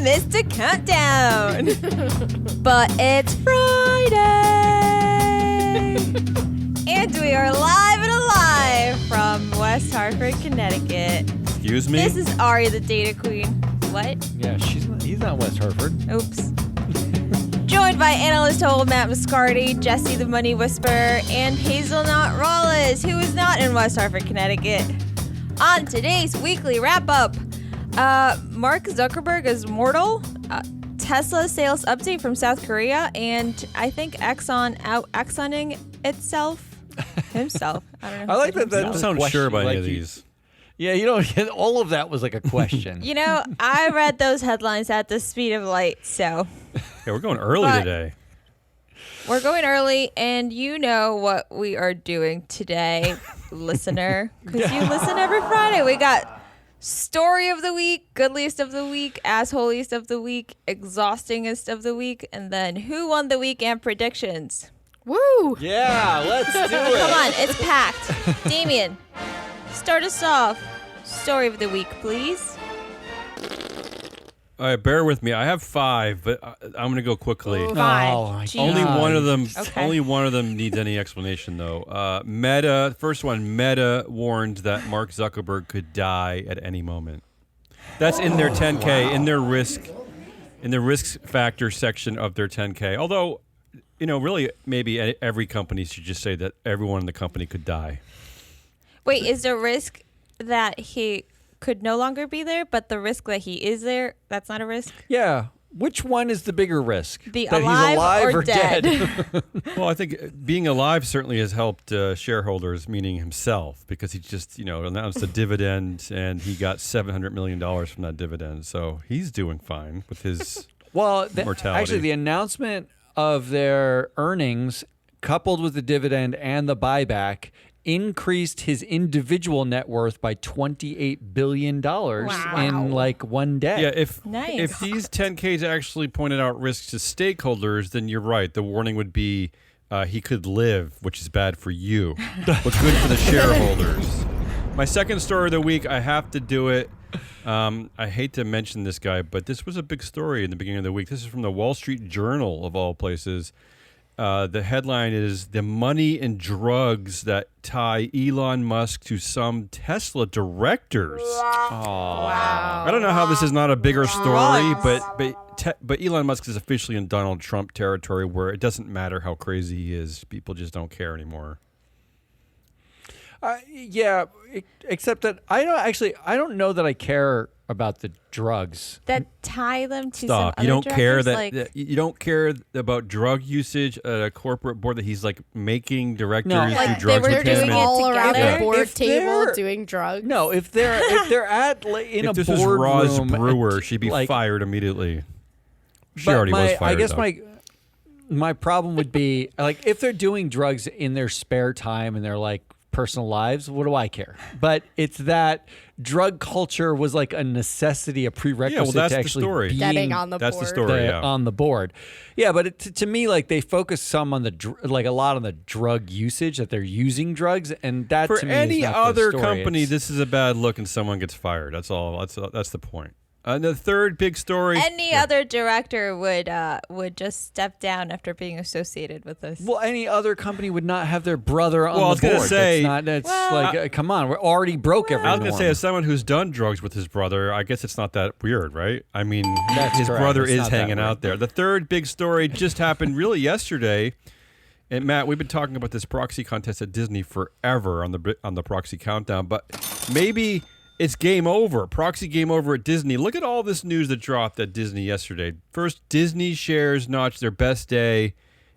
missed the countdown. But it's Friday. And we are live and alive from West Hartford, Connecticut. Excuse me? This is Ari, the data queen. What? Yeah, he's not West Hartford. Oops. Joined by analyst Matt Muscardi, Jesse the Money Whisperer, and Hazelnut Rawless, who is not in West Hartford, Connecticut. On today's weekly wrap-up, Mark Zuckerberg is mortal, Tesla sales update from South Korea, and I think Exxon out-Exxoning himself. I don't know. I like that. I don't sound sure about any of these. Yeah, you know, all of that was like a question. You know, I read those headlines at the speed of light, so. Yeah, we're going early today. We're going early, and you know what we are doing today, listener, because you listen every Friday. We got story of the week, goodliest of the week, assholiest of the week, exhaustingest of the week, and then who won the week and predictions. Woo! Yeah, let's do it. Come on, it's packed. Damien, start us off. Story of the week, please. All right, bear with me. I have 5, but I'm going to go quickly. Fine. Only one of them. Okay. Only one of them needs any explanation, though. Meta. First one. Meta warned that Mark Zuckerberg could die at any moment. That's in their 10K, in their risk factor section of their 10K. Although, you know, really, maybe every company should just say that everyone in the company could die. Wait, is there risk that he could no longer be there, but the risk that he is there, that's not a risk? Yeah. Which one is the bigger risk? That he's alive or dead? Well, I think being alive certainly has helped shareholders, meaning himself, because he just, announced a dividend and he got $700 million from that dividend. So he's doing fine with his mortality. Actually, the announcement of their earnings, coupled with the dividend and the buyback, increased his individual net worth by $28 billion in like one day. Yeah, if Nice. these 10Ks actually pointed out risks to stakeholders, then you're right. The warning would be he could live, which is bad for you, but good for the shareholders. My second story of the week, I have to do it. I hate to mention this guy, but this was a big story in the beginning of the week. This is from the Wall Street Journal, of all places. The headline is "The Money and Drugs That Tie Elon Musk to Some Tesla Directors." Wow. I don't know how this is not a bigger story, but Elon Musk is officially in Donald Trump territory where it doesn't matter how crazy he is. People just don't care anymore. Yeah, except that I don't know that I care about the drugs. That tie them to Stop. some You other don't care directors, that you don't care about drug usage at a corporate board that he's like making directors do Like drugs they were with him. doing it all around together? the board If table they're- doing drugs. No, if they're at in a If this was boardroom, Roz Brewer, she'd be fired immediately. She already was fired. I guess though. my problem would be like if they're doing drugs in their spare time and they're like personal lives, what do I care? But it's that drug culture was like a necessity, a prerequisite that's to the actually story. being Getting on the That's the board. story. Yeah. on the board. Yeah, but to me, like they focus some on a lot on the drug usage, that they're using drugs, and that For to me any is not other the story. company, It's- this is a bad look and someone gets fired. That's all. That's the point. The third big story. Any other director would just step down after being associated with this. Well, any other company would not have their brother on Well, I was the gonna board. say- Come on, we're already broke every I was going to say, norm. as someone who's done drugs with his brother, I guess it's not that weird, right? I mean, That's his correct. brother It's is not that hanging out there. The third big story just happened really yesterday. And Matt, we've been talking about this proxy contest at Disney forever on the proxy countdown, but maybe it's game over. Proxy game over at Disney. Look at all this news that dropped at Disney yesterday. First, Disney shares notched their best day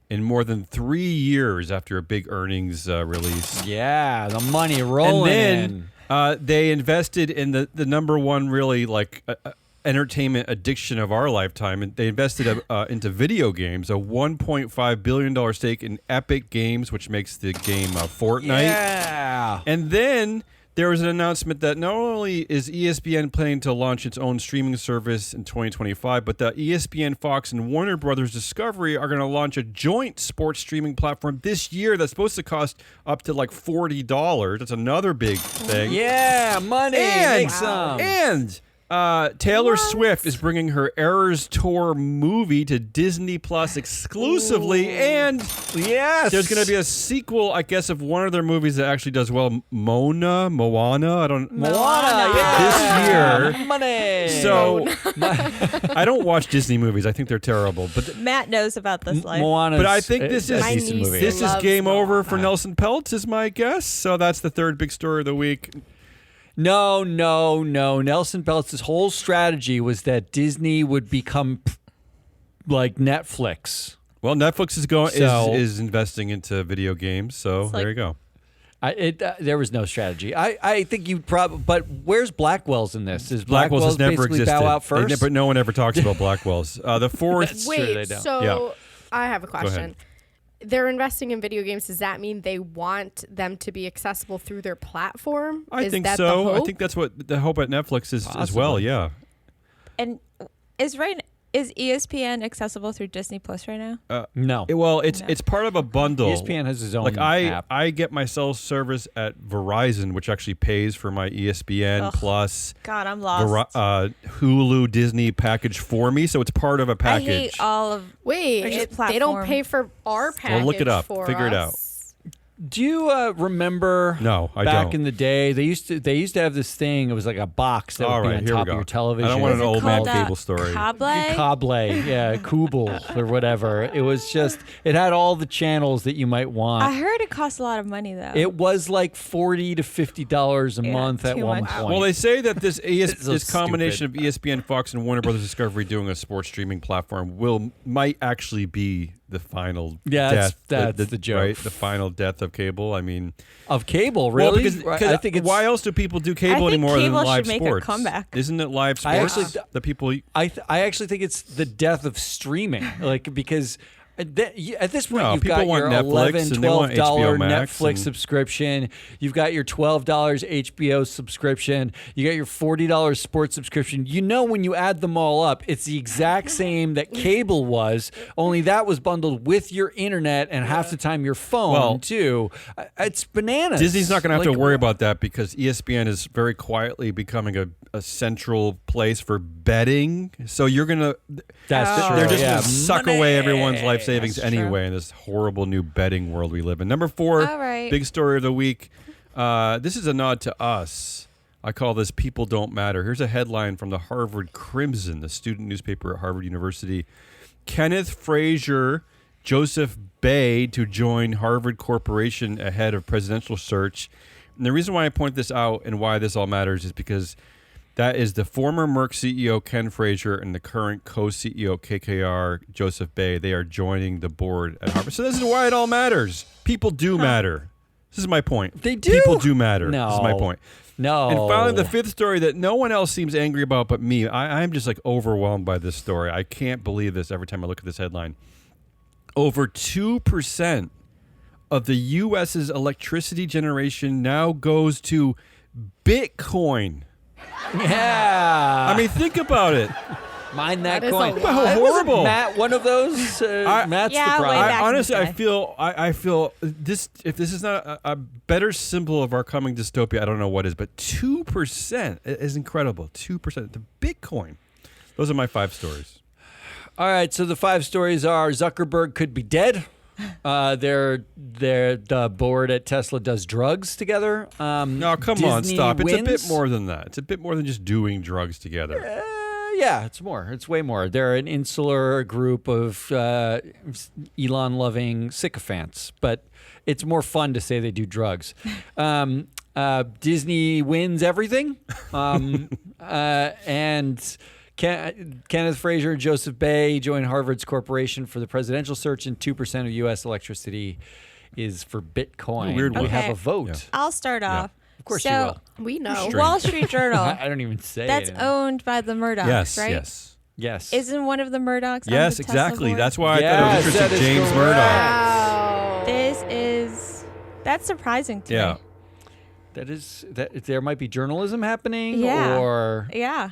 in more than 3 years after a big earnings release. Yeah, the money rolling And then they invested in the number one really entertainment addiction of our lifetime, and they invested into video games, a $1.5 billion stake in Epic Games, which makes the game Fortnite. Yeah. And then there was an announcement that not only is ESPN planning to launch its own streaming service in 2025, but that ESPN, Fox, and Warner Brothers Discovery are going to launch a joint sports streaming platform this year that's supposed to cost up to like $40. That's another big thing. Yeah, money. And, Make some. and Taylor Swift is bringing her Eras Tour movie to Disney Plus exclusively, and there's going to be a sequel, I guess, of one of their movies that actually does well. Moana. This year. Money. So I don't watch Disney movies. I think they're terrible. But Matt knows about this life. Moana. But I think this is My niece movie. This is loves game over Moana. for Nelson Peltz, is my guess. So that's the third big story of the week. No. Nelson Peltz's whole strategy was that Disney would become like Netflix. Well, Netflix is investing into video games, so there you go. There was no strategy. I think you probably. But where's Blackwell's in this? Is Blackwell's has never basically existed. bow out first? But no one ever talks about Blackwell's. The fourth. That's true, they Wait, don't. so Yeah. I have a ahead. question. They're investing in video games. Does that mean they want them to be accessible through their platform? I Is think that so. The I hope? think that's what the hope at Netflix is as well. Possibly. Yeah. And is ESPN accessible through Disney Plus right now? No. It's part of a bundle. ESPN has its own Like app. I get my cell service at Verizon, which actually pays for my ESPN Plus, God, I'm lost. Hulu, Disney package for me. So it's part of a I package. hate all of. Wait, Or just they don't platform. pay for our package. look it up. For Figure it out. us? Do you remember? No, I back don't. in the day, they used to have this thing. It was like a box that All would be right, on here we top go. of your television. I don't want Is an it old man called, cable story. Cable? Cable, yeah, Kubel or whatever. It was just, it had all the channels that you might want. I heard it costs a lot of money though. It was like $40 to $50 a Yeah, month at too one much. point. Well, they say that this so this combination of ESPN, Fox, and Warner Brothers Discovery doing a sports streaming platform might actually be the final death. that's the joke. Right? The final death of cable. I mean, of cable, really? Well, because I think it's. why else do people do I cable think anymore cable than live should make a sports? comeback. Isn't it live I sports? actually- the people. I actually think it's the death of streaming, like because. At this point, No, you've people got want your Netflix $11, and they want $12 HBO Max Netflix and- subscription. You've got your $12 HBO subscription. You got your $40 sports subscription. You know, when you add them all up, it's the exact same that cable was, only that was bundled with your internet and half the time your phone, Well, too. It's bananas. Disney's not going to have to Like, worry about that because ESPN is very quietly becoming a central place for betting. So you're going to. That's true. They're just Yeah. going to suck away everyone's life savings That's true. anyway in this horrible new betting world we live in. Number 4, All right. big story of the week. This is a nod to us. I call this People Don't Matter. Here's a headline from the Harvard Crimson, the student newspaper at Harvard University. Kenneth Frazier, Joseph Bay to join Harvard Corporation ahead of presidential search. And the reason why I point this out and why this all matters is because that is the former Merck CEO, Ken Frazier, and the current co-CEO, KKR, Joseph Bay. They are joining the board at Harvard. So this is why it all matters. People do matter. This is my point. They do? People do matter. No. This is my point. No. And finally, the fifth story that no one else seems angry about but me. I'm just like overwhelmed by this story. I can't believe this every time I look at this headline. Over 2% of the U.S.'s electricity generation now goes to Bitcoin. Yeah. I mean, think about it. Mind that That is coin. a lot. How Wasn't horrible. Matt, one of those. Matt's Yeah, the way problem. back. in the Honestly, I day. feel this. If this is not a better symbol of our coming dystopia, I don't know what is. But 2% is incredible. 2%. The Bitcoin. Those are my 5 stories. All right, so the 5 stories are Zuckerberg could be dead. The board at Tesla does drugs together. No, come on, Disney stop. It's a wins. bit more than that. It's a bit more than just doing drugs together. Yeah, it's more. It's way more. They're an insular group of Elon-loving sycophants, but it's more fun to say they do drugs. Disney wins everything, and Kenneth Frazier and Joseph Bay join Harvard's corporation for the presidential search, and 2% of U.S. electricity is for Bitcoin. Weird we one. have Okay. a vote. Yeah. I'll start off. Of course so, you will. We know. Strange. Wall Street Journal. I don't even say That's it. owned by the Murdochs, Yes, right? yes. Yes. Isn't one of the Murdochs? on Yes, the Tesla exactly. board? That's why I Yes, thought it was that interesting. is James correct. Murdoch. That's surprising to Yeah. me. That there might be journalism happening, Yeah. or Yeah.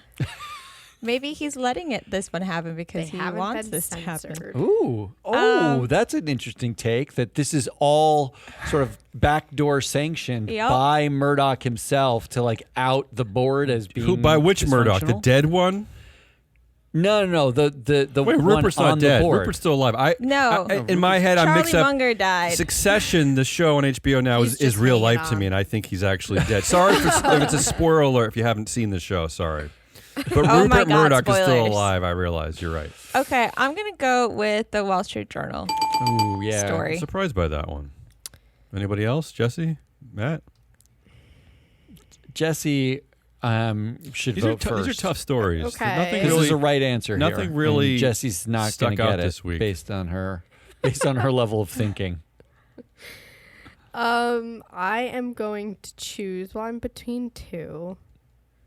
Maybe he's letting this one happen because They he haven't wants been this to happen. censored. Ooh. That's an interesting take, that this is all sort of backdoor sanctioned Yep. by Murdoch himself to like out the board as being Who by which Murdoch? The dysfunctional? dead one? No. The Wait, one Rupert's on not the dead. board. Rupert's still alive. No. In my head, I Charlie mix up. Munger died. Succession, the show on HBO now, He's is just real hanging life to on. me, and I think he's actually dead. Sorry if it's a spoiler alert if you haven't seen the show. Sorry. But Oh my Rupert God, Murdoch is still spoilers. alive. I realize. You're right. Okay, I'm going to go with the Wall Street Journal Ooh, yeah. story. I'm surprised by that one. Anybody else? Jesse? Matt? Jesse should vote first. These are tough stories. Okay. Nothing This really. is a right answer. nothing here, really and Jesse's not stuck going to out get it this week. based on her level of thinking. I am going to choose. Well, I'm between two.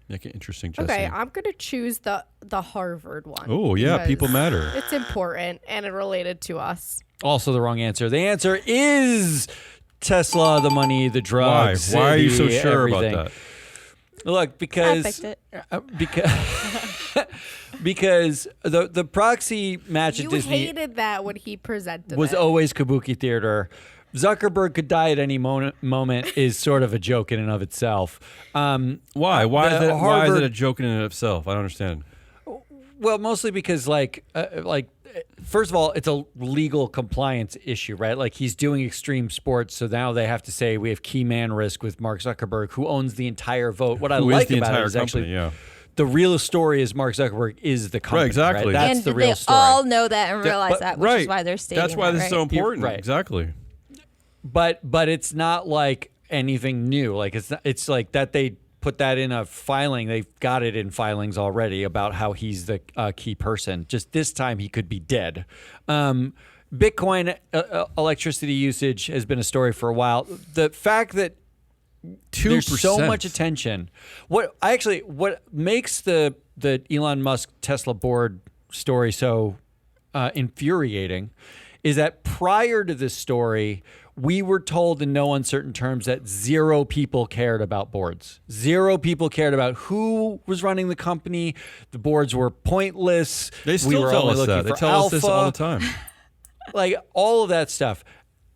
Make it interesting, Jesse. Okay, I'm going to choose the Harvard one. Oh yeah, because people matter. It's important and it related to us. Also, the wrong answer. The answer is Tesla, the money, the Why? drugs. Why are you so city, sure everything. about that? Look, I because picked it. because the proxy match You at Disney hated that when he presented was it. always Kabuki theater. Zuckerberg could die at any moment is sort of a joke in and of itself. Why? Why is The that? Why is Harvard- it a joke in and of itself? I don't understand. Well, mostly because first of all, it's a legal compliance issue, right? Like he's doing extreme sports, so now they have to say we have key man risk with Mark Zuckerberg, who owns the entire vote. What I Who is like the about entire it is company? actually Yeah. the real story is Mark Zuckerberg is the company. Right, exactly. That's And the real they story. all know that and realize But- that, which right. is why they're stating That's why that, this is so right? important. Right. Exactly. But it's not like anything new. Like it's like that they put that in a filing. They've got it in filings already about how he's the key person. Just this time he could be dead. Bitcoin electricity usage has been a story for a while. The fact that 2%. there's so much attention. What makes the Elon Musk Tesla board story so infuriating is that prior to this story, we were told in no uncertain terms that 0 people cared about boards. 0 people cared about who was running the company. The boards were pointless. They We still were tell only us looking that. They for tell us this all the alpha. time. Like all of that stuff.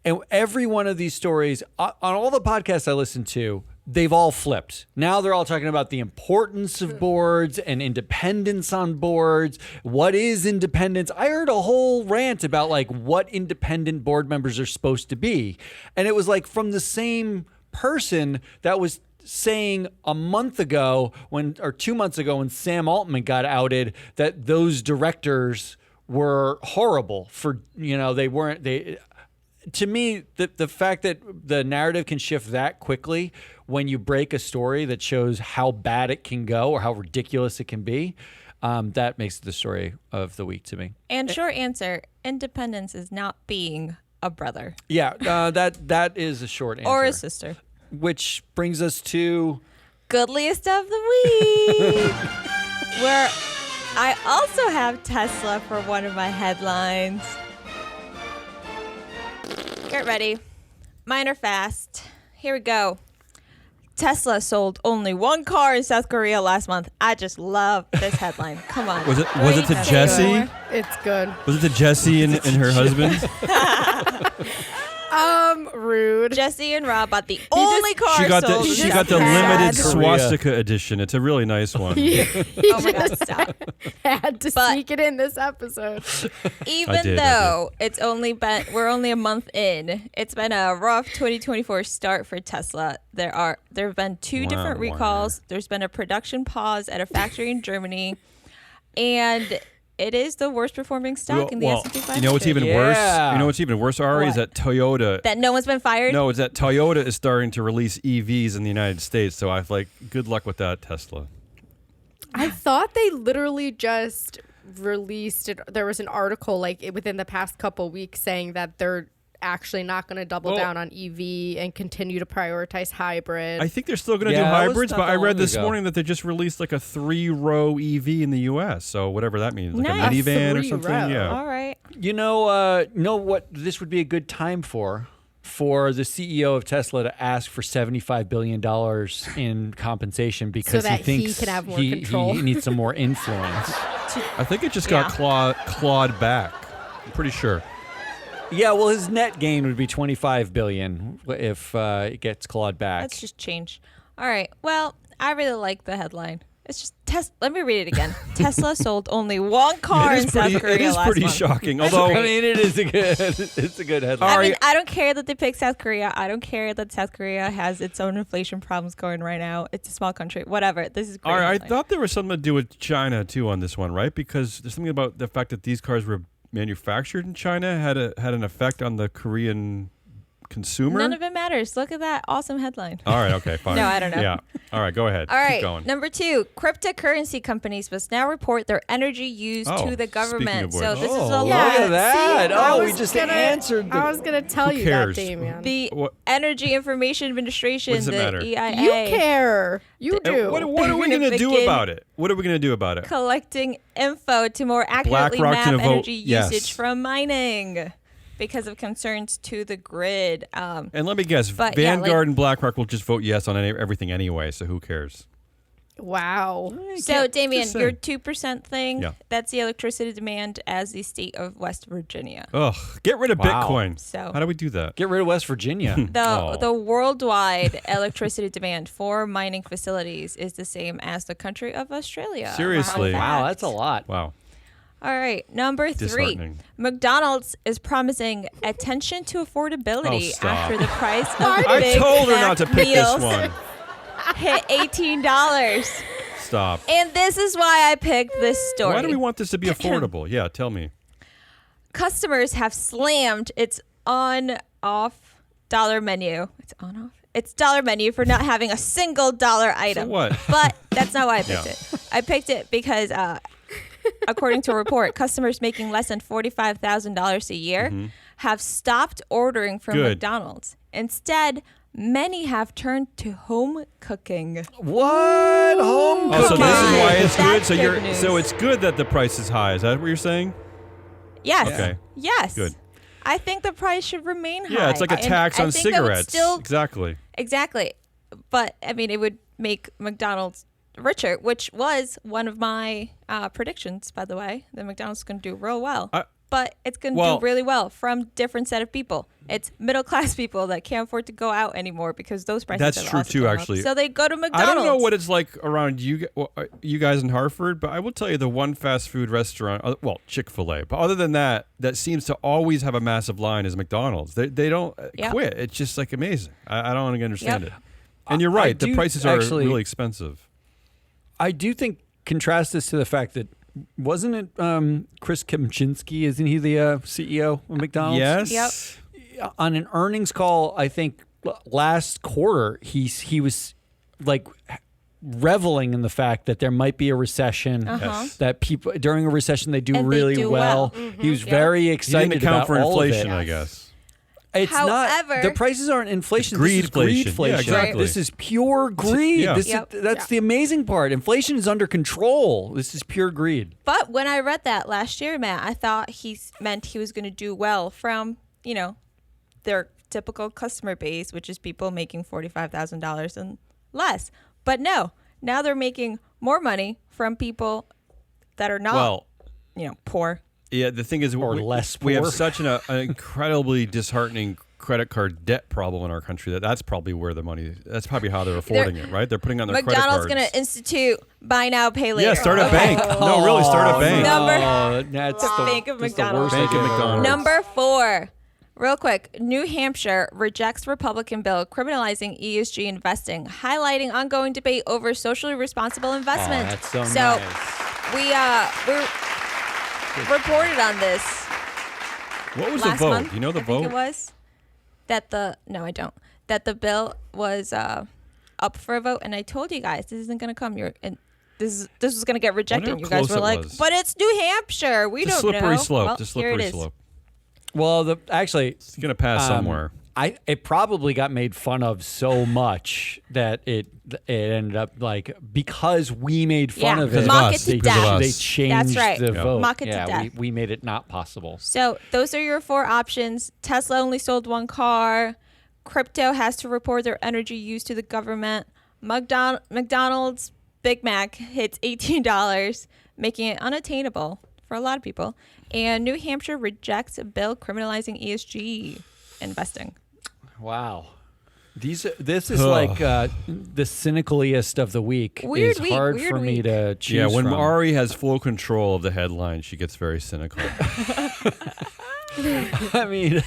And every one of these stories, on all the podcasts I listen to, they've all flipped. Now they're all talking about the importance of boards and independence on boards. What is independence? I heard a whole rant about like what independent board members are supposed to be. And it was like from the same person that was saying a month ago or 2 months ago when Sam Altman got outed that those directors were horrible for, to me, the fact that the narrative can shift that quickly when you break a story that shows how bad it can go or how ridiculous it can be, that makes it the story of the week to me. And short answer, independence is not being a brother Yeah, that is a short answer. or a sister. Which brings us to Goodliest of the week, where I also have Tesla for one of my headlines. Get ready. Mine are fast. Here we go. Tesla sold only 1 car in South Korea last month. I just love this headline. Come on. Was it to Great Jesse? headline. It's good. Was it to Jesse and her husband? Rude. Jesse and Rob bought the only car She got sold the in she South got the Korea. limited Korea. swastika edition. It's a really nice one. Oh my God, stop. Had to But- sneak it in this episode. Even did. though we're only a month in, it's been a rough 2024 start for Tesla. There have been 2 different Wow. recalls. There's been a production pause at a factory in Germany, and it is the worst performing stock in the S&P 500. you know what's even worse? Yeah. You know what's even worse, Ari, is What? that Toyota. That no one's been fired? No, it's that Toyota is starting to release EVs in the United States. So I like, good luck with that, Tesla. I thought they literally just released it. There was an article like within the past couple weeks saying that they're actually not going to double Well- down on EV and continue to prioritize hybrid. I think they're still going to Yeah, do that was hybrids, not but that I read long this ago. morning that they just released like a 3-row EV in the U.S. So whatever that means, like Nice. a minivan or 3-row. something. Yeah. All right. know what this would be a good time for for the CEO of Tesla to ask for $75 billion in compensation because that he thinks he can have more control. he needs some more influence. I think it just got clawed back. I'm pretty sure. Yeah, well, his net gain would be $25 billion if it gets clawed back. Let's just change. All right. Well, I really like the headline. It's just let me read it again. Tesla sold only one car in South Korea It is last pretty month. shocking. Although, I mean, it's a good headline. I mean, I don't care that they picked South Korea. I don't care that South Korea has its own inflation problems going right now. It's a small country. Whatever. This is great. all right, I headline. thought there was something to do with China too on this one, right? Because there's something about the fact that these cars were manufactured in China had an effect on the Korean consumer. None of it matters. Look at that awesome headline. All right, okay, fine. No, I don't know. Yeah. All right, go ahead. All right. Keep going. Number 2, cryptocurrency companies must now report their energy used Oh, to the speaking government. of So which. this is Oh, a look lot. at that. See, I Oh, we was just gonna- answered. I was gonna tell Who you cares? that, Damien. The What- Energy Information Administration, What does it the matter? EIA, You care. You And do. what are we going to do about it? What are we going to do about it? collecting info to more accurately BlackRock's map gonna vote energy yes. usage from mining because of concerns to the grid. And let me guess, But, yeah, Vanguard and BlackRock will just vote yes on everything anyway, so who cares? Wow. So, Damien, just your saying. 2% thing, Yeah. that's the electricity demand as the state of West Virginia. Ugh, get rid of Wow. Bitcoin. So- How do we do that? Get rid of West Virginia. The, Oh. the worldwide electricity demand for mining facilities is the same as the country of Australia. Seriously? Fun Wow, fact. that's a lot. Wow. All right, number 3. Disheartening. McDonald's is promising attention to affordability Oh, stop. after the price of I Big told her Mac not to pick meals this one. hit $18. Stop. And this is why I picked this story. Why do we want this to be affordable? Yeah, tell me. Customers have slammed its on-off dollar menu. It's on-off? It's dollar menu for not having a single dollar item. what? But that's not why I picked Yeah. it. I picked it because, according to a report, customers making less than $45,000 a year have stopped ordering from Good. McDonald's. Instead, many have turned to home cooking. What? Home Oh, so cooking. this is why it's good. That's So good news. it's good that the price is high. Is that what you're saying? Yes. Okay. Yes. Good. I think the price should remain high. Yeah, it's like a And tax I on think that would cigarettes. Still, Exactly. exactly. But, I mean, it would make McDonald's richer, which was one of my predictions, by the way, that McDonald's is going to do real well. But it's going to do really well from different set of people. It's middle-class people that can't afford to go out anymore because those prices That's have true, also too, gone up. actually. So they go to McDonald's. I don't know what it's like around you guys in Hartford, but I will tell you the one fast food restaurant, well, Chick-fil-A, but other than that seems to always have a massive line is McDonald's. They don't Yep. quit. It's just like amazing. I don't understand Yep. it. And you're right. The do prices are actually- really expensive. I do think contrast this to the fact that wasn't it Chris Kempczinski? Isn't he the CEO of McDonald's? Yes. Yep. On an earnings call, I think last quarter, he was like reveling in the fact that there might be a recession. Yes. That people during a recession they do And they really do well. well. He was Yep. very He excited didn't account about for all inflation, of it. I guess. It's However- not the prices aren't inflation. It's This is greedflation. greedflation. Yeah, exactly. This is pure greed. Yeah. This Yep. that's the amazing part. Inflation is under control. This is pure greed. But when I read that last year, Matt, I thought meant he was going to do well from, their typical customer base, which is people making $45,000 and less. But no, now they're making more money from people that are not, Well, poor. yeah, the thing is, Or we, less we have poor. such an incredibly disheartening credit card debt problem in our country that's probably where the money. That's probably how they're affording it, right? They're putting on their McDonald's credit going cards. to institute buy now, pay later. Yeah, start a Okay. bank. No, really, start a bank. Number- That's The Bank of that's the McDonald's. worst Bank of idea I've ever heard. McDonald's. Number 4. Real quick, New Hampshire rejects Republican bill criminalizing ESG investing, highlighting ongoing debate over socially responsible investment. Oh, that's so nice. We reported on this What was the last vote? month. You know the I think vote? it was that I don't. That the bill was up for a vote, and I told you guys this isn't going to come. This was going to get rejected. how And you guys close were it like, was. "But it's New Hampshire. We It's a don't know." slippery slope. Well, Just here it slippery is. slope. Well, actually, It's gonna pass somewhere. It probably got made fun of so much that it ended up like because we made fun Yeah, of it. mock it us. to Because of death. us. They changed That's right. the Yeah. vote. Mock it to yeah, death. we made it not possible. So those are your 4 options. Tesla only sold 1 car. Crypto has to report their energy use to the government. McDonald's Big Mac hits $18, making it unattainable for a lot of people. And New Hampshire rejects a bill criminalizing ESG investing. Wow. This is like the cynicaliest of the week. Weird it's week, hard weird for me week. to choose Yeah, when from. Ari has full control of the headline, she gets very cynical. I mean,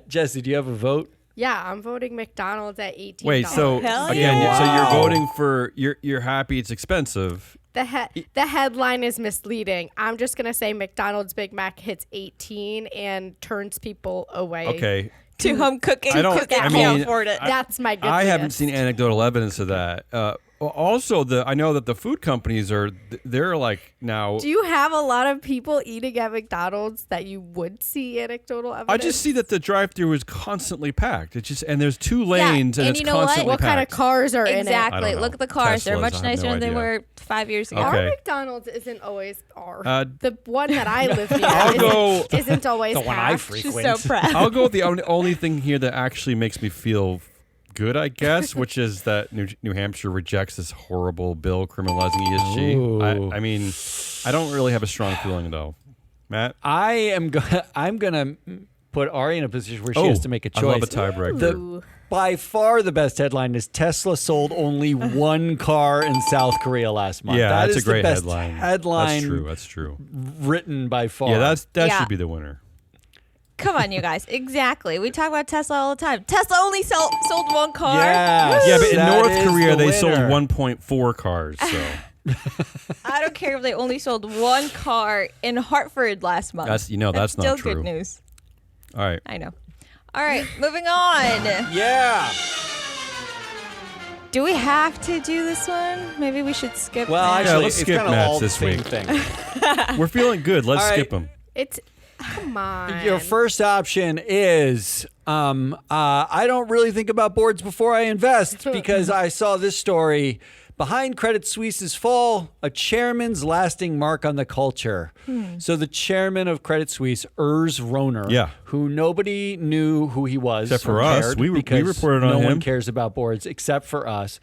Jesse, do you have a vote? Yeah, I'm voting McDonald's at $18. Wait, so Hell again, yeah. so you're Wow. voting for you're happy it's expensive. The headline is misleading. I'm just gonna say McDonald's Big Mac hits 18 and turns people away. Okay, To home cooking. I don't- because they I can't mean, afford it. That's my good I haven't list. seen anecdotal evidence of that. Also, I know that the food companies they're like now. Do you have a lot of people eating at McDonald's that you would see anecdotal evidence? I just see that the drive-through is constantly packed. It's just and there's 2 lanes and and it's you know what? constantly What kind of packed. cars are in it? I Exactly. don't know. Look at the cars. They're Teslas, much I have nicer no than they idea. were 5 years ago. Okay. Our McDonald's isn't always Uh, the one that I live I'll go- near isn't always The one I packed. She's frequent. so proud. I'll go with the only thing here that actually makes me feel good, I guess, which is that New Hampshire rejects this horrible bill criminalizing ESG. Ooh. I mean, I don't really have a strong feeling though. Matt? I'm gonna put Ari in a position where she has to make a choice. I love a tiebreaker. Ooh. By far the best headline is Tesla sold only one car in South Korea last month. Yeah, That that's is a great the best headline. headline That's true. written by far. Yeah, that Yeah. should be the winner. Come on, you guys. Exactly. We talk about Tesla all the time. Tesla only sold one car. Yes, Yeah, but in that North is Korea the they sold winner. 1.4 cars. So I don't care if they only sold one car in Hartford last month. that's that's still not true. good news. All right. I know. All right, moving on. Yeah. Do we have to do this one? Maybe we should skip. Well, that. actually, let's it's skip kind of Matt's all the this same week. thing. We're feeling good. Let's All right. skip them. It's come on. Your first option is I don't really think about boards before I invest because I saw this story. Behind Credit Suisse's fall, a chairman's lasting mark on the culture. So the chairman of Credit Suisse, Urs Rohner, Yeah. who nobody knew who he was. Except or for us. cared We because reported on no one him. cares about boards except for us.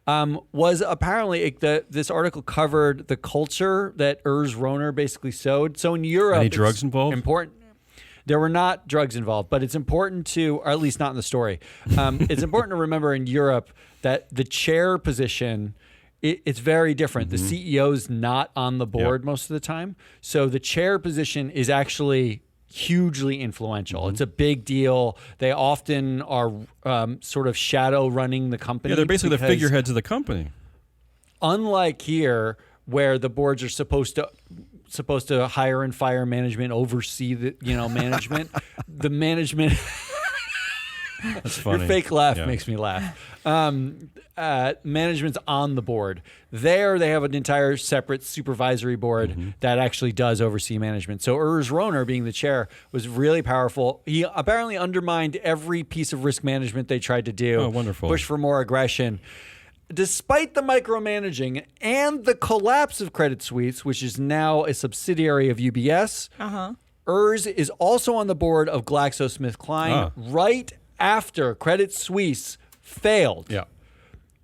Was apparently this article covered the culture that Urs Rohner basically sowed. So in Europe, Any it's drugs involved? Important. There were not drugs involved, but it's important to, or at least not in the story. It's important to remember in Europe that the chair position, it's very different. The CEO's not on the board most of the time. So the chair position is actually hugely influential. It's a big deal. They often are sort of shadow running the company. Yeah, they're basically the because figureheads of the company. unlike here, where the boards are supposed to hire and fire management, oversee the management. The management. That's funny. Your fake laugh Yeah. makes me laugh. Management's on the board. There, they have an entire separate supervisory board that actually does oversee management. So Urs Rohner, being the chair, was really powerful. He apparently undermined every piece of risk management they tried to do. Oh, wonderful. Pushed for more aggression. Despite the micromanaging and the collapse of Credit Suisse, which is now a subsidiary of UBS, Urs is also on the board of GlaxoSmithKline right after Credit Suisse failed. Yeah.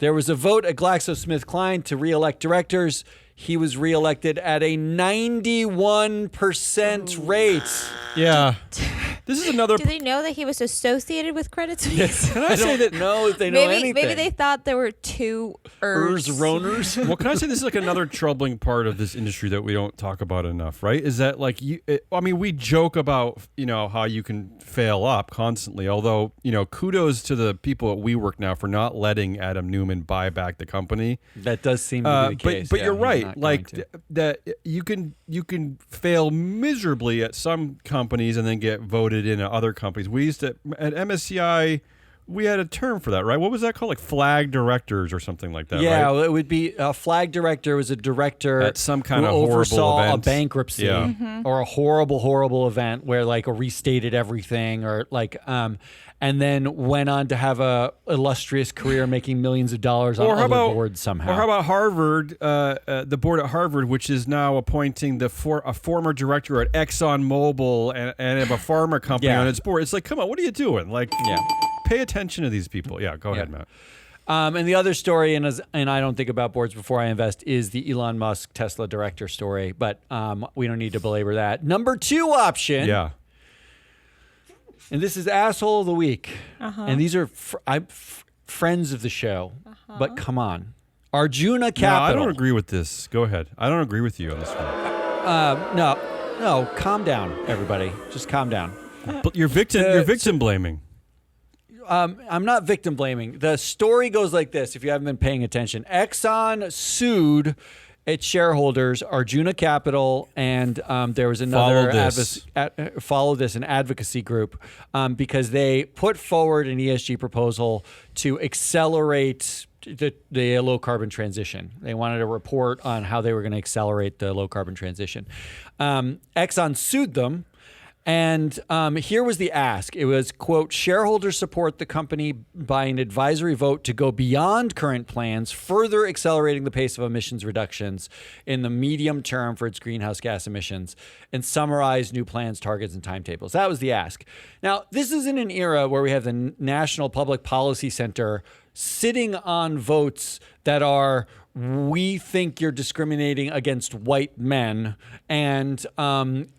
There was a vote at GlaxoSmithKline to reelect directors. He was reelected at a 91% rate. Yeah. This is another. Do they know that he was associated with Credit Suisse? Can I say that? know if they know anything. Maybe they thought there were two Urs Rohners. Well, can I say this is like another troubling part of this industry that we don't talk about enough, right? Is that like we joke about how you can fail up constantly. Although kudos to the people at WeWork now for not letting Adam Newman buy back the company. That does seem to be the case. But Yeah, you're he's right. not Like going to. that, you can fail miserably at some companies and then get voted in at other companies. We used to at MSCI. We had a term for that, right? What was that called? Like flag directors or something like that, Yeah, right? well, it would be a flag director was a director At some kind who of horrible oversaw event. a bankruptcy Yeah. or a horrible event where like a restated everything or like and then went on to have a illustrious career making millions of dollars on other boards somehow. Or how about Harvard, the board at Harvard, which is now appointing a former director at Exxon Mobil and have a pharma company on its board. It's like, come on, what are you doing? Like, pay attention to these people. Yeah, go ahead, Matt. And the other story, and I don't think about boards before I invest, is the Elon Musk Tesla director story. But we don't need to belabor that. Number 2 option. Yeah. And this is Asshole of the Week. And these are friends of the show. But come on. Arjuna Capital. No, I don't agree with this. Go ahead. I don't agree with you on this one. No, calm down, everybody. Just calm down. But you're victim blaming. I'm not victim blaming. The story goes like this, if you haven't been paying attention. Exxon sued its shareholders, Arjuna Capital, and there was another an advocacy group, because they put forward an ESG proposal to accelerate the low carbon transition. They wanted a report on how they were going to accelerate the low carbon transition. Exxon sued them. And here was the ask. It was, quote, shareholders support the company by an advisory vote to go beyond current plans, further accelerating the pace of emissions reductions in the medium term for its greenhouse gas emissions, and summarize new plans, targets, and timetables. That was the ask. Now, this is in an era where we have the National Public Policy Center sitting on votes that are, we think you're discriminating against white men and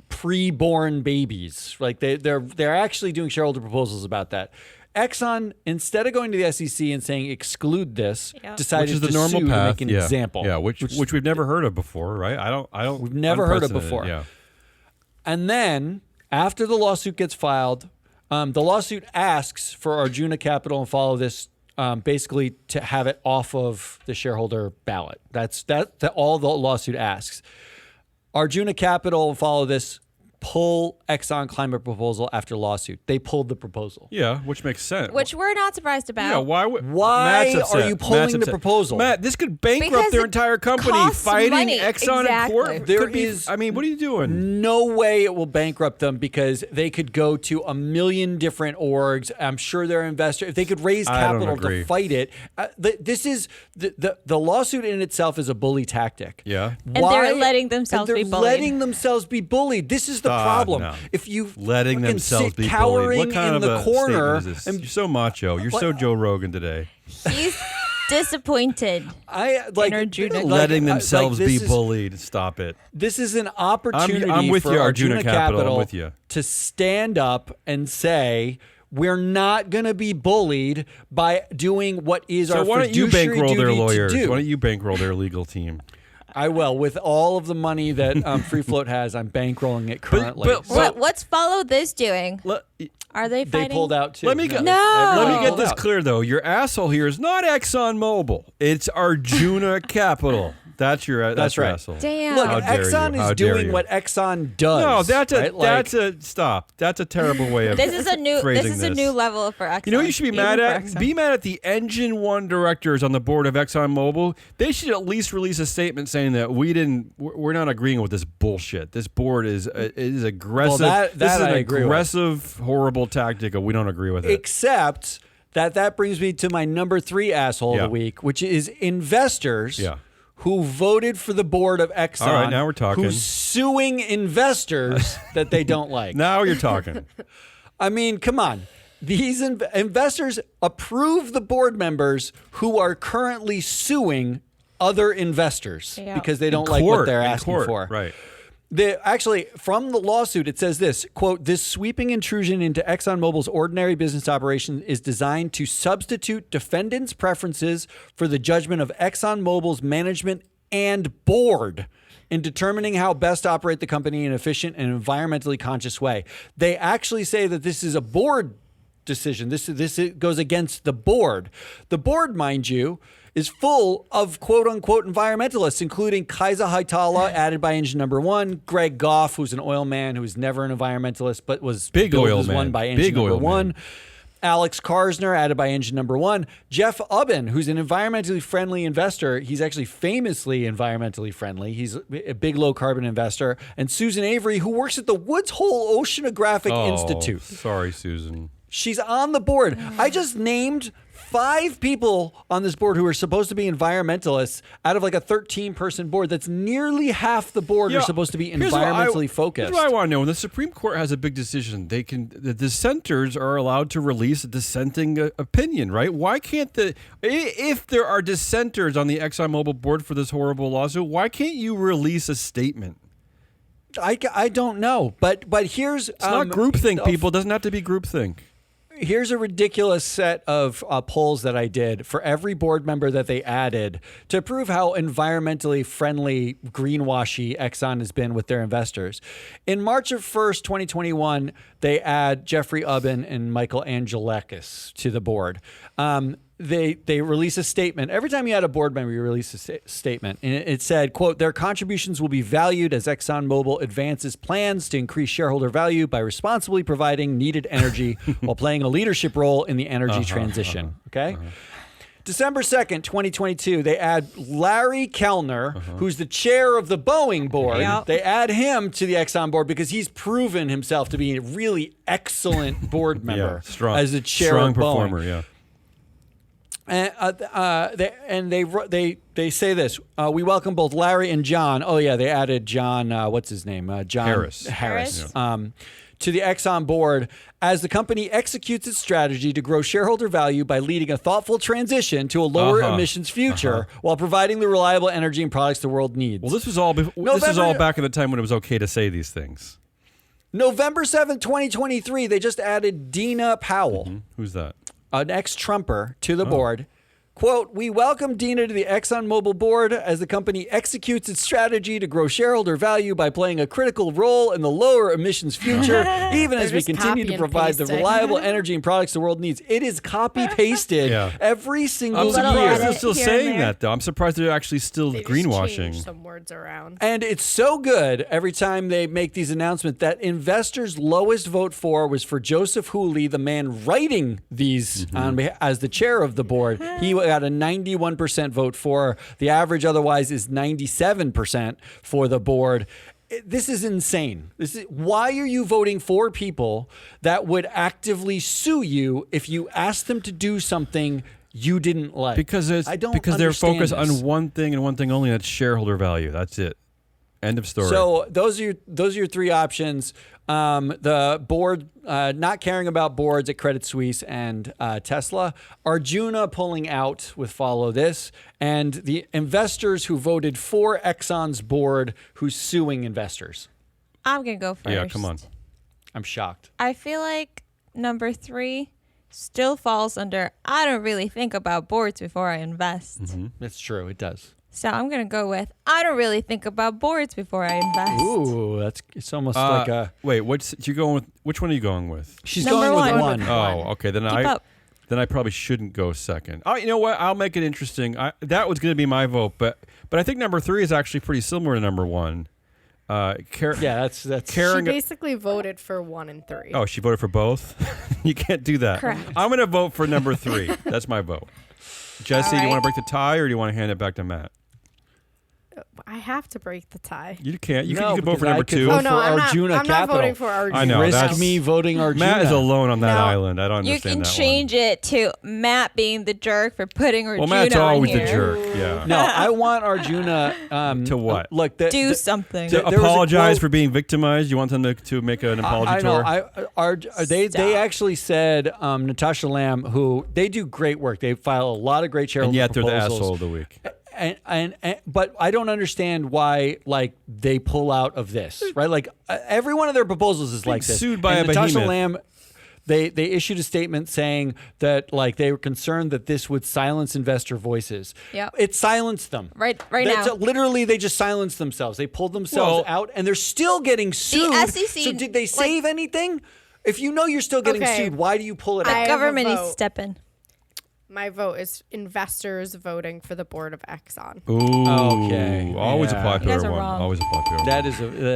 pre-born babies. Like they're actually doing shareholder proposals about that. Exxon, instead of going to the SEC and saying exclude this, decided which is the to normal sue path. to make an example. Yeah, which we've never heard of before, right? I don't. We've never heard of before. Yeah. And then after the lawsuit gets filed, the lawsuit asks for Arjuna Capital and Follow This. Basically to have it off of the shareholder ballot. That's all the lawsuit asks. Arjuna Capital, Follow This, pull Exxon climate proposal after lawsuit. They pulled the proposal. Yeah, which makes sense. Which we're not surprised about. Yeah, why are you pulling the proposal? Matt, this could bankrupt Because their it entire company, costs fighting money. Exxon Exactly. in court. There Could be- is I mean, what are you doing? no way it will bankrupt them, because they could go to a million different orgs. I'm sure their investor, if they could raise I don't capital agree. to fight it. This is the lawsuit in itself is a bully tactic. Yeah. And they're letting themselves be bullied. letting themselves be bullied. This is the problem. No. If you Letting fucking themselves sit be bullied. cowering What kind in of the a corner, statement is this? and You're so macho. You're so Joe Rogan today. He's disappointed. like Arjuna. Letting themselves this be is- bullied. Stop it. This is an opportunity I'm with for you, Arjuna Arjuna Capital. I'm with you. to stand up and say, we're not going to be bullied by doing what is So our why don't you fiduciary bankroll their duty to lawyers? do. Why don't you bankroll their legal team? I will. With all of the money that Free Float has, I'm bankrolling it currently. but- What's Follow This doing? Are they they fighting? pulled out too. Let me get- No. Let me get pulled this out. clear, though. Your asshole here is not Exxon Mobil. It's Arjuna Capital. That's your That's your right. asshole. Damn. Look, How dare Exxon you. How is dare doing you. what Exxon does. No, that's a right? Like, stop. That's a terrible way of This is a new. phrasing This is a new level for Exxon. You know what you should be Even mad for at? Exxon. Be mad at the Engine One directors on the board of ExxonMobil. They should at least release a statement saying that we're not agreeing with this bullshit. This board is aggressive. Well, this is that an I agree with. aggressive, horrible tactic, and we don't agree with it. Except that brings me to my number 3 asshole of Yeah. the week, which is investors. Yeah. Who voted for the board of Exxon? All right, now we're talking. Who's suing investors that they don't like? Now you're talking. I mean, come on. These investors approve the board members who are currently suing other investors because they don't like what they're asking for. Right. Actually, from the lawsuit, it says this, quote, this sweeping intrusion into ExxonMobil's ordinary business operation is designed to substitute defendants' preferences for the judgment of ExxonMobil's management and board in determining how best to operate the company in an efficient and environmentally conscious way. They actually say that this is a board decision. This goes against the board. The board, mind you, is full of quote-unquote environmentalists, including Kaisa Haitala, added by engine number 1, Greg Goff, who's an oil man who was never an environmentalist but was Big billed oil as man. one by engine Big number oil 1. man. Alex Karsner, added by engine number 1. Jeff Ubben, who's an environmentally friendly investor. He's actually famously environmentally friendly. He's a big low-carbon investor. And Susan Avery, who works at the Woods Hole Oceanographic Institute. Sorry, Susan. She's on the board. I just named 5 people on this board who are supposed to be environmentalists out of like a 13-person board. That's nearly half the board are supposed to be environmentally focused. Here's what I want to know. When the Supreme Court has a big decision, the dissenters are allowed to release a dissenting opinion, right? Why can't if there are dissenters on the ExxonMobil board for this horrible lawsuit, why can't you release a statement? I don't know, but here's it's not groupthink, people. It doesn't have to be groupthink. Here's a ridiculous set of polls that I did for every board member that they added to prove how environmentally friendly, greenwashy Exxon has been with their investors. In March of 1st, 2021, they add Jeffrey Ubben and Michael Angelakis to the board. They release a statement. Every time you add a board member, you release a statement. And it said, quote, their contributions will be valued as ExxonMobil advances plans to increase shareholder value by responsibly providing needed energy while playing a leadership role in the energy transition. Okay? December 2nd, 2022, they add Larry Kellner, who's the chair of the Boeing board. Yep. They add him to the Exxon board because he's proven himself to be a really excellent board member as the chair of Boeing. Performer, yeah. And they say this. We welcome both Larry and John. Oh yeah, they added John. What's his name? John Harris. To the Exxon board as the company executes its strategy to grow shareholder value by leading a thoughtful transition to a lower emissions future while providing the reliable energy and products the world needs. Well, this was all back in the time when it was okay to say these things. November 7th, 2023. They just added Dina Powell. Who's that? An ex-Trumper to the board. Quote, we welcome Dina to the ExxonMobil board as the company executes its strategy to grow shareholder value by playing a critical role in the lower emissions future, even as we continue to provide the reliable energy and products the world needs. It is copy-pasted every single I'm surprised year. they're still saying that, though. I'm surprised they're actually still They greenwashing. just some words around. And it's so good every time they make these announcements that investors' lowest vote for was for Joseph Hooley, the man writing these as the chair of the board. He got a 91% vote for. The average otherwise is 97% for the board. This is insane. Why are you voting for people that would actively sue you if you asked them to do something you didn't like? Because they're focused on one thing and one thing only. That's shareholder value. That's it. End of story. So those are your 3 options. The board not caring about boards at Credit Suisse and Tesla. Arjuna pulling out with Follow This. And the investors who voted for Exxon's board who's suing investors. I'm going to go first. Yeah, come on. I'm shocked. I feel like number 3 still falls under I don't really think about boards before I invest. That's true. It does. So I'm going to go with I don't really think about boards before I invest. Ooh, it's almost like a... Wait, which one are you going with? She's Number going with one. one. Oh, okay. Then I probably shouldn't go second. Oh, you know what? I'll make it interesting. That was going to be my vote, but I think number 3 is actually pretty similar to number 1. That's She basically voted for 1 and 3. Oh, she voted for both? You can't do that. Correct. I'm going to vote for number 3. That's my vote. Jesse, do you want to break the tie or do you want to hand it back to Matt? I have to break the tie. You can't. You No, can vote for because I number could 2. vote Oh no, for I'm Arjuna not Capital. voting for Arjuna. I know. Risk me voting Arjuna. Matt is alone on that No. island. I don't You understand can that change it to Matt being the jerk for putting Arjuna one. Well, Matt's on always here. the jerk. Yeah. No, I want Arjuna To what? Look, Do something. To there was a apologize quote- for being victimized. You want them to make an apology tour? They Stop. actually said Natasha Lamb, who they do great work. They file a lot of great shareholder And yet they're the proposals. asshole of the week. But I don't understand why they pull out of this, right? Like every one of their proposals is like this. Sued by and a Natasha behemoth. Lamb, they issued a statement saying that they were concerned that this would silence investor voices. Yep. It silenced them. Right now. Literally, they just silenced themselves. They pulled themselves out, and they're still getting sued. SEC So did they save anything? If you know you're still getting Okay. sued, why do you pull it I out? have a Government needs to vote. step in. My vote is investors voting for the board of Exxon. Ooh. Okay. Always Yeah. a popular You guys are one. wrong. Always a popular one. That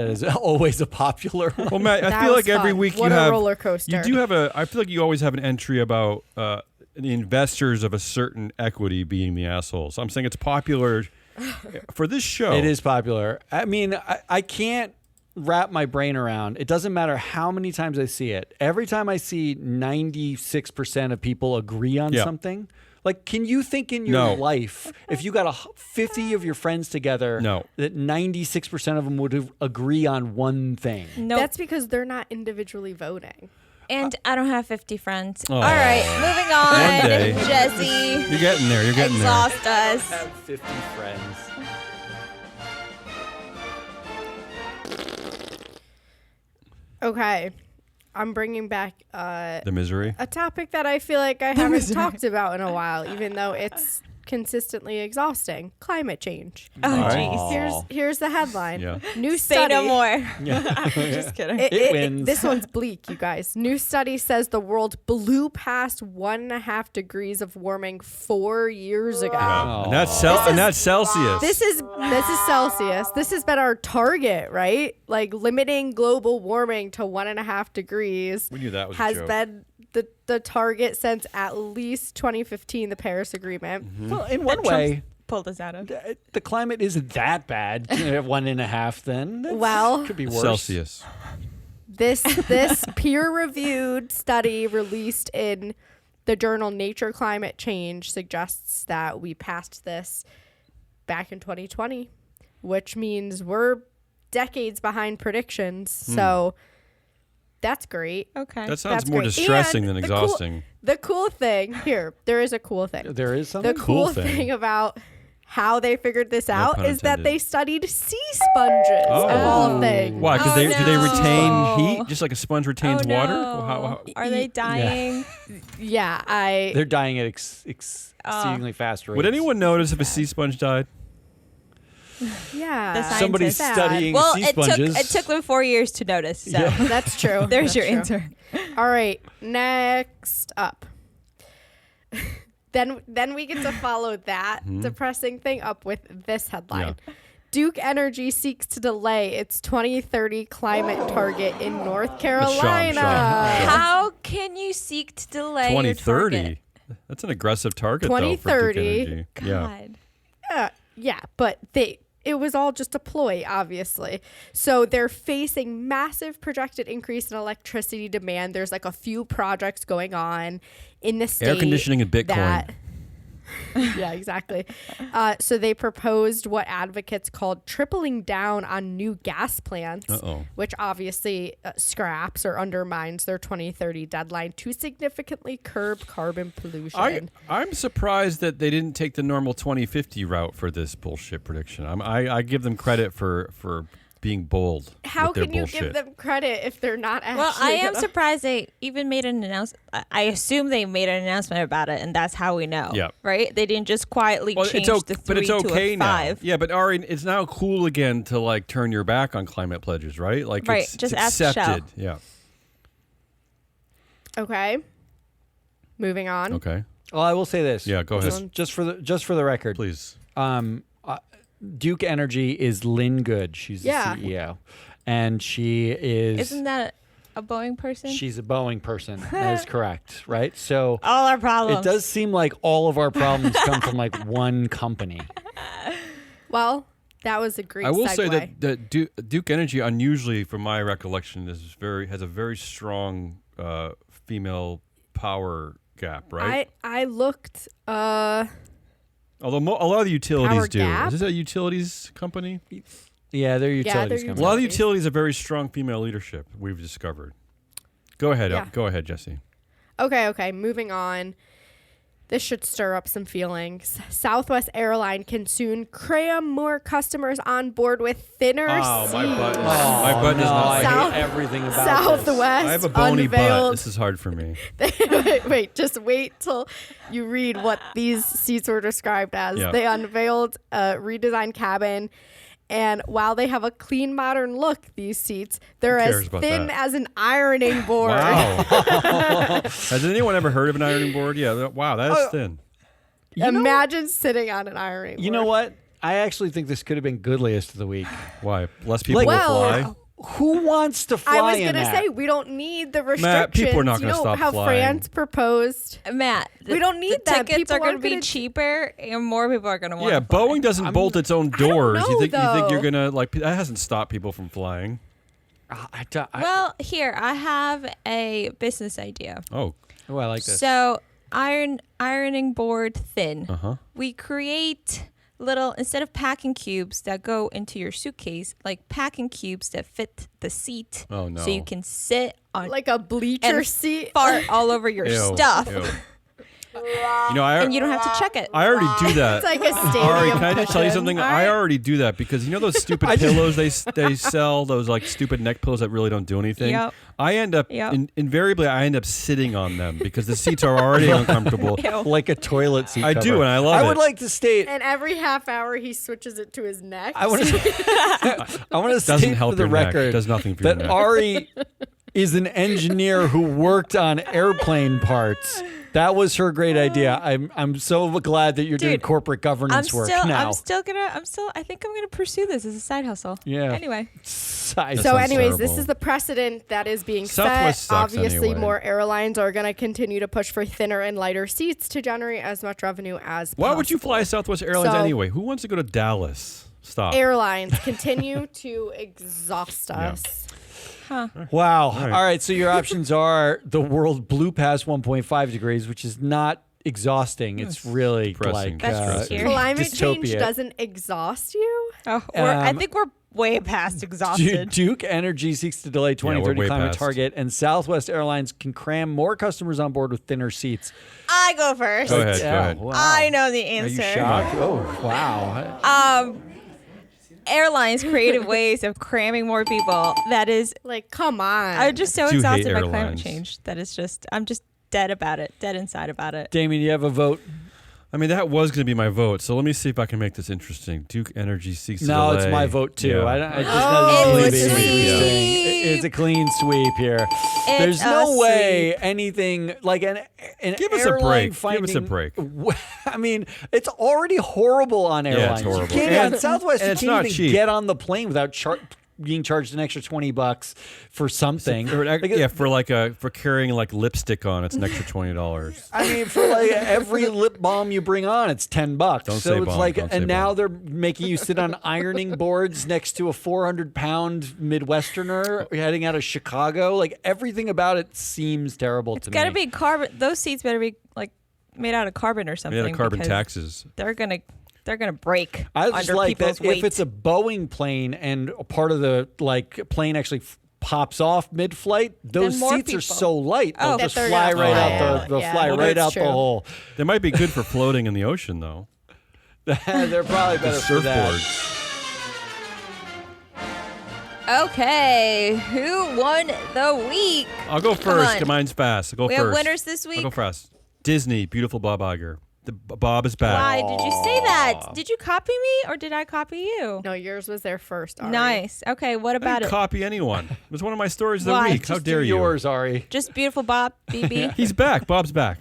is always a popular one. Well, Matt, I That feel was like every fun. week What you a have roller coaster. You do have I feel like you always have an entry about the investors of a certain equity being the assholes. So I'm saying it's popular for this show. It is popular. I mean, I can't wrap my brain around. It doesn't matter how many times I see it. Every time I see 96% of people agree on something, like, can you think in your life, if you got 50 of your friends together, that 96% of them would agree on one thing? No. That's because they're not individually voting. And I don't have 50 friends. Oh. All right, moving on. One day. Jesse. You're getting there. You're getting Exhaust I us. have 50 friends. Okay. I'm bringing back there. The misery. a topic that I feel like I haven't talked about in a while, even though it's consistently exhausting. Climate change. Oh, Alright. jeez. Here's the headline. Yeah. New Say study. no more. Yeah. Just kidding. It wins. This one's bleak, you guys. New study says the world blew past 1.5 degrees of warming 4 years ago. Yeah. And that's Celsius. This is Celsius. This has been our target, right? Like limiting global warming to 1.5 degrees. We knew that was a has joke. been the target since at least 2015, the Paris Agreement. Well, in one way, Pulled us out of. the climate isn't that bad at 1.5 then. Well, Could be worse. Celsius. This peer-reviewed study released in the journal Nature Climate Change suggests that we passed this back in 2020, which means we're decades behind predictions. So that's great. Okay. That sounds That's more great. distressing And than the cool- exhausting. The cool thing here, there is a cool thing. There is The something? cool Cool thing. thing about how they figured this out pun is that intended. they studied sea sponges of all things. Why? Because Oh, do they no. retain heat just like a sponge retains Oh, water? no. Are they dying? Yeah, They're dying at exceedingly fast rates. Would anyone notice if a sea sponge died? yeah. The science- Somebody's Scientists. studying Well, sea it sponges. took them 4 years to notice. So Yeah. That's true. there's That's your true. answer. All right, next up. Then we get to follow that depressing thing up with this headline. Duke Energy seeks to delay its 2030 climate target in North Carolina. Sean. How can you seek to delay your 2030. target? That's an aggressive target, though, for Duke 2030. Energy. Yeah. God. Yeah, but it was all just a ploy, obviously. So they're facing massive projected increase in electricity demand. There's like a few projects going on in the state. Air conditioning and Bitcoin. that- yeah, exactly. So they proposed what advocates called tripling down on new gas plants, Uh-oh. which obviously scraps or undermines their 2030 deadline to significantly curb carbon pollution. I'm surprised that they didn't take the normal 2050 route for this bullshit prediction. I give them credit for being bold. How with their can you bullshit. give them credit if they're not actually? Well, I am gonna- surprised they even made an announcement. I assume they made an announcement about it, and that's how we know. Yeah. Right? They didn't just quietly Well, change it's the 3 but it's okay to a now. 5. Yeah, but Ari, it's now cool again to like turn your back on climate pledges, right? Like Right, it's just ask accepted. Shell. Yeah. Okay. Moving on. Okay. Well, I will say this. Yeah, go ahead. Just for the record. Please. Duke Energy is Lynn Good. She's the Yeah. CEO. And she is Isn't that a Boeing person? she's a Boeing person. That is correct, right? So All our problems. it does seem like all of our problems come from like one company. Well, that was a great I will segue. say that Duke Energy, unusually from my recollection, has a very strong female power gap, right? I looked. Although a lot of the utilities Power do. gap? Is this a utilities company? Yeah, they're they're utilities A company. lot of the utilities have very strong female leadership. We've discovered. Go ahead. Yeah. Go ahead, Jesse. Okay. Moving on. This should stir up some feelings. Southwest Airline can soon cram more customers on board with thinner Oh, seats. my button is no, not. I South- hate everything about this. Southwest I have a bony butt. unveiled. This is hard for me. wait, just wait till you read what these seats were described as. Yeah. They unveiled a redesigned cabin, and while they have a clean, modern look, these seats, they're Who as cares about thin that? as an ironing board. Wow. Has anyone ever heard of an ironing board? Yeah. Wow, that is thin. Imagine sitting on an ironing board. You know what? I actually think this could have been goodliest of the week. Why? Less people Like- will Well, fly. Who wants to fly I was in gonna that? say we don't need the restrictions. Matt, people are not you gonna know stop how flying. France proposed. Matt, We don't need the that. tickets People are going to aren't be gonna- cheaper, and more people are going to want Yeah, to fly. Boeing doesn't bolt its own doors. know, you think though. you're gonna like that hasn't stopped people from flying? Well, here I have a business idea. Oh, I like this. So ironing board thin. uh-huh. We create little, instead of packing cubes that go into your suitcase, like packing cubes that fit the seat. Oh, no. So you can sit on Like a bleacher and seat. fart all over your Ew, stuff. ew. You know, And you don't have to check it. I already do that. It's like a stadium Ari, can I just tell you cushion. something? All I right. already do that because you know those stupid pillows they sell, those like stupid neck pillows that really don't do anything. Yep. I end up Yep. invariably I end up sitting on them because the seats are already uncomfortable. Ew. Like a toilet seat I cover. do, and I love I it. would like to state. And every half hour he switches it to his neck. I want to. I want to Doesn't state help for the your neck. record Does nothing for your that neck. Ari is an engineer who worked on airplane parts. That was her great idea. I'm so glad that you're doing Dude, corporate governance work now. I think I'm gonna pursue this as a side hustle. Yeah. Anyway. Side- So, sounds anyways, this terrible. is the precedent that is being Southwest set. sucks Obviously, anyway. more airlines are going to continue to push for thinner and lighter seats to generate as much revenue as Why possible. would you fly Southwest Airlines So- anyway? Who wants to go to Dallas? Stop. Airlines continue to exhaust Yeah. us. Wow. right. All right. So your options are the world blew past 1.5 degrees, which is not exhausting. It's really depressing. like That's scary. Climate change dystopia. doesn't exhaust you? Oh, I Um, think we're way past exhausted. Duke Energy seeks to delay we're 2030 way climate past. target, and Southwest Airlines can cram more customers on board with thinner seats. I go first. Go ahead. Yeah, Go ahead. wow. I know the Are you answer. shocked? Oh, wow. Airlines creative ways of cramming more people. That is, Like, come on. I'm just so Do hate exhausted by climate airlines. change. That is just, I'm just dead about it, dead inside about it. Damien, you have a vote? I mean, that was going to be my vote. So let me see if I can make this interesting. Duke Energy seeks to No, it's delay. my vote too. Yeah. I don't, I just Oh, know it's it's a interesting. It's a clean sweep here. There's It's no a way sweep. anything like an Give us a airline break. Give us a break. I mean, it's already horrible on it's airlines. horrible. You can't, And- on Southwest, and you it's can't not even cheap. get on the plane without being charged an extra $20 for something. For carrying like lipstick on, it's an extra $20. I mean, for like every lip balm you bring on, it's $10. Don't so say it's balm, like, don't say and now balm. they're making you sit on ironing boards next to a 400-pound Midwesterner heading out of Chicago. Like everything about it seems terrible to me. Got to be carbon. Those seats better be like made out of carbon or something. Yeah, carbon because taxes. They're gonna break I just under like people's that weight. if it's a Boeing plane and a part of the plane actually pops off mid-flight, those more seats are people. so light they'll Oh. just That they're fly gonna right fly out out. the they'll Yeah, fly well, right that's out the true. hole. They might be good for floating in the ocean, though. They're probably better for that. Surfboards. Okay, who won the week? I'll go first. on. Mine's fast. I'll go We first. have winners this I'll week. go first. Disney, beautiful Bob Iger. Bob is back. Why did you say that? Did you copy me or did I copy you? No, yours was there first. Ari. Nice. Okay, what I about didn't it? copy anyone. It was one of my stories of the Why? week. How Just dare do you? yours, Ari. Just beautiful Bob, BB. He's back. Bob's back.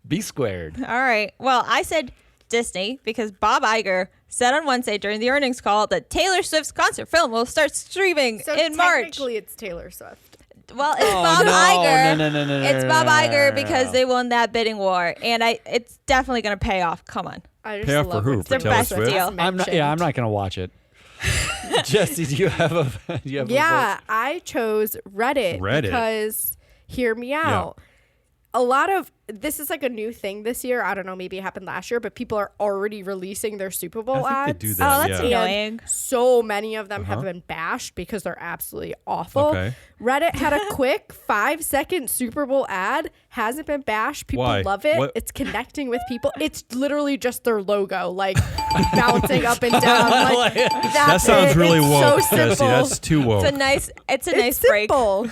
B squared. All right. Well, I said Disney because Bob Iger said on Wednesday during the earnings call that Taylor Swift's concert film will start streaming So in March. technically it's Taylor Swift. Well, it's Oh, Bob no, Iger. no, It's Bob Iger no. because they won that bidding war, and it's definitely going to pay off. Come on. I just Pay off for love who? when For Taylor Taylor Swift Swift? is I'm I'm not. Yeah, I'm not gonna watch it. Jesse, do you have a? Do you have Yeah, I chose Reddit, Reddit? because hear me out. A lot of this is like a new thing this year. I don't know, maybe it happened last year, but people are already releasing their Super Bowl I ads. think they do that. Oh, that's yeah. annoying. So many of them have been bashed because they're absolutely awful. Okay. Reddit had a quick 5-second Super Bowl ad. Hasn't been bashed. People Why? love it. What- It's connecting with people. It's literally just their logo, like bouncing up and down. Like, That that's sounds it. really It's woke, so Jesse. simple. That's too woke. It's a nice It's break. simple.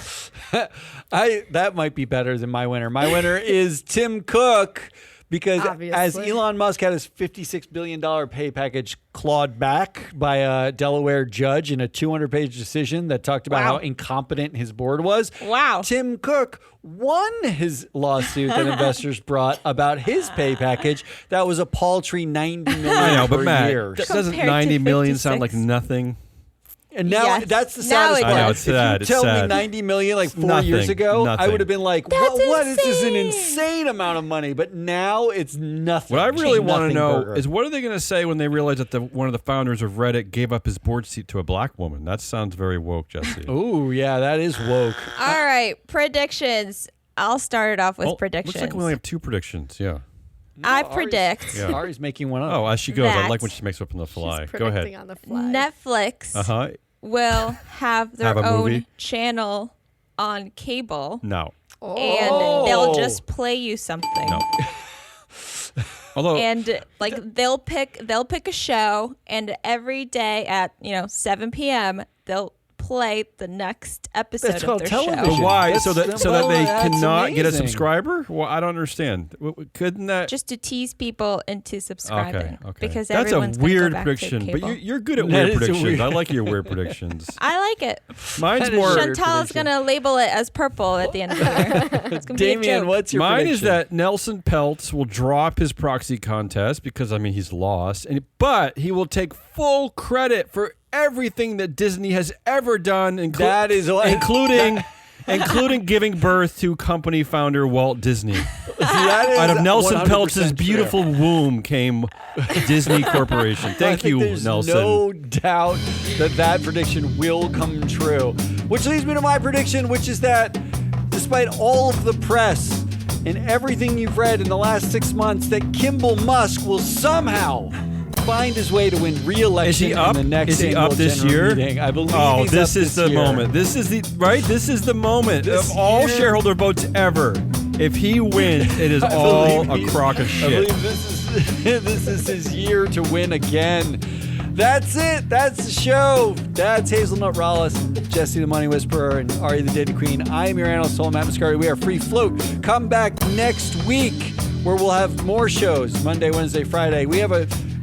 That might be better than my winner. My winner is Tim Cook because as Obviously. Elon Musk had his $56 billion pay package clawed back by a Delaware judge in a 200-page decision that talked about how incompetent his board was. Wow. Tim Cook won his lawsuit that investors brought about his pay package. That was a paltry $90 million I know, but per Matt, year. doesn't Compared to 90 million sound like 56. nothing? And now Yes. that's the Now saddest it part. I know, it's if sad, you it's tell me sad. 90 million like 4 Nothing, years ago, I nothing. would have been like, That's what? This is an insane. insane amount of money. But now it's nothing. What I really want to Nothing know burger. is what are they going to say when they realize that one of the founders of Reddit gave up his board seat to a black woman? That sounds very woke, Jesse. Ooh, yeah, that is woke. All right, predictions. I'll start it off with predictions. Looks like we only have 2 predictions. Yeah. I Ari's- predict Yeah. Ari's making one up. Oh, as she goes, I That- like when she makes up on the fly. She's Go predicting ahead. on the fly. Netflix Uh-huh. will have their Have a own movie? channel on cable, No. and they'll just play you something. No. Although And like they'll pick a show, and every day at 7 p.m. they'll play the next episode That's of called their television. But show. why? That's So that well, they that's cannot get a amazing. subscriber? Well, I don't understand. Couldn't that? Just to tease people into subscribing. Okay. Because That's everyone's a gonna go weird back to prediction, but cable. you're good at That weird is a predictions. weird- I like your weird predictions. I like it. Mine's That is more. weird. Chantal's prediction. gonna label it as purple at the end of the year. It's gonna be a Damien, joke. what's your Mine is prediction? that Nelson Peltz will drop his proxy contest because he's lost, but he will take full credit for everything that Disney has ever done, That is what- including giving birth to company founder Walt Disney. That is Out of Nelson 100% Peltz's fair. beautiful womb came Disney Corporation. I Thank think you, there's Nelson. no doubt that prediction will come true. Which leads me to my prediction, which is that despite all of the press and everything you've read in the last 6 months, that Kimball Musk will somehow find his way to win re-election Is he up? in the next Is he annual up this general year? meeting. I believe Oh, he's this up is the year. moment. This is the moment This of all year- shareholder votes ever. If he wins, it is I all believe a he's- crock of I shit. believe this is his year to win again. That's it. That's the show. That's Hazelnut Rollis, Jesse the Money Whisperer, and Ari the Data Queen. I am your analyst, Matt Mascari. We are Free Float. Come back next week where we'll have more shows, Monday, Wednesday, Friday.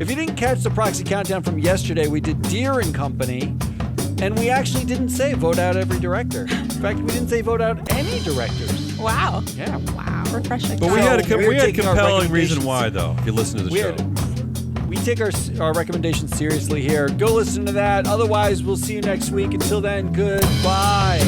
If you didn't catch the proxy countdown from yesterday, we did Deere and Company, and we actually didn't say vote out every director. In fact, we didn't say vote out any directors. Wow. Yeah. Wow. Refreshing. But we So had a we're we had taking our compelling reason recommendations. why, though. If you listen to the show. We take our recommendations seriously here. Go listen to that. Otherwise, we'll see you next week. Until then, goodbye.